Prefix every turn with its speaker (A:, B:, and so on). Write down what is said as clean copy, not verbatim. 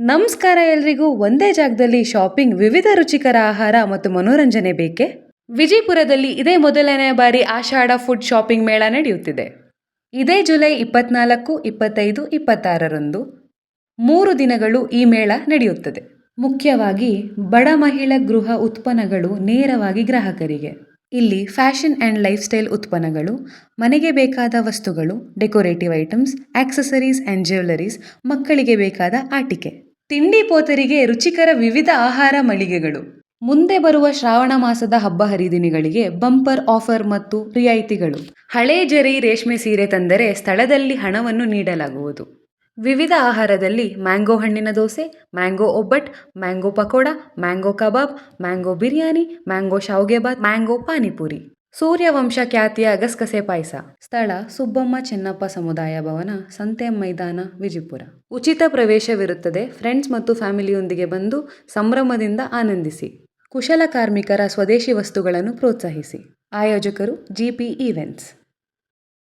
A: ನಮಸ್ಕಾರ ಎಲ್ರಿಗೂ. ಒಂದೇ ಜಾಗದಲ್ಲಿ ಶಾಪಿಂಗ್, ವಿವಿಧ ರುಚಿಕರ ಆಹಾರ ಮತ್ತು ಮನೋರಂಜನೆ ಬೇಕೆ? ವಿಜಯಪುರದಲ್ಲಿ ಇದೇ ಮೊದಲನೇ ಬಾರಿ ಆಷಾಢ ಫುಡ್ ಶಾಪಿಂಗ್ ಮೇಳ ನಡೆಯುತ್ತಿದೆ. ಇದೇ ಜುಲೈ 24, 25, 26ರಂದು 3 ದಿನಗಳು ಈ ಮೇಳ ನಡೆಯುತ್ತದೆ. ಮುಖ್ಯವಾಗಿ ಬಡ ಮಹಿಳಾ ಗೃಹ ಉತ್ಪನ್ನಗಳು ನೇರವಾಗಿ ಗ್ರಾಹಕರಿಗೆ. ಇಲ್ಲಿ ಫ್ಯಾಷನ್ ಆ್ಯಂಡ್ ಲೈಫ್ ಸ್ಟೈಲ್ ಉತ್ಪನ್ನಗಳು, ಮನೆಗೆ ಬೇಕಾದ ವಸ್ತುಗಳು, decorative items, accessories and jewelleries, ಮಕ್ಕಳಿಗೆ ಬೇಕಾದ ಆಟಿಕೆ, ತಿಂಡಿ ಪೋತರಿಗೆ ರುಚಿಕರ ವಿವಿಧ ಆಹಾರ ಮಳಿಗೆಗಳು. ಮುಂದೆ ಬರುವ ಶ್ರಾವಣ ಮಾಸದ ಹಬ್ಬ ಹರಿದಿನಗಳಿಗೆ ಬಂಪರ್ ಆಫರ್ ಮತ್ತು ರಿಯಾಯಿತಿಗಳು. ಹಳೆ ಜರಿ ರೇಷ್ಮೆ ಸೀರೆ ತಂದರೆ ಸ್ಥಳದಲ್ಲಿ ಹಣವನ್ನು ನೀಡಲಾಗುವುದು. ವಿವಿಧ ಆಹಾರದಲ್ಲಿ ಮ್ಯಾಂಗೋ ಹಣ್ಣಿನ ದೋಸೆ, ಮ್ಯಾಂಗೋ ಒಬ್ಬಟ್, ಮ್ಯಾಂಗೋ ಪಕೋಡ, ಮ್ಯಾಂಗೋ ಕಬಾಬ್, ಮ್ಯಾಂಗೋ ಬಿರಿಯಾನಿ, ಮ್ಯಾಂಗೋ ಶಾವ್ಗೆಬಾತ್, ಮ್ಯಾಂಗೋ ಪಾನಿಪುರಿ. ಸೂರ್ಯವಂಶ ಖ್ಯಾತಿಯ ಗಸಗಸೆ ಪಾಯಸ. ಸ್ಥಳ ಸುಬ್ಬಮ್ಮ ಚೆನ್ನಪ್ಪ ಸಮುದಾಯ ಭವನ, ಸಂತೆ ಮೈದಾನ, ವಿಜಯಪುರ. ಉಚಿತ ಪ್ರವೇಶವಿರುತ್ತದೆ. ಫ್ರೆಂಡ್ಸ್ ಮತ್ತು ಫ್ಯಾಮಿಲಿಯೊಂದಿಗೆ ಬಂದು ಸಂಭ್ರಮದಿಂದ ಆನಂದಿಸಿ. ಕುಶಲ ಕಾರ್ಮಿಕರ ಸ್ವದೇಶಿ ವಸ್ತುಗಳನ್ನು ಪ್ರೋತ್ಸಾಹಿಸಿ. ಆಯೋಜಕರು GP ಈವೆಂಟ್ಸ್.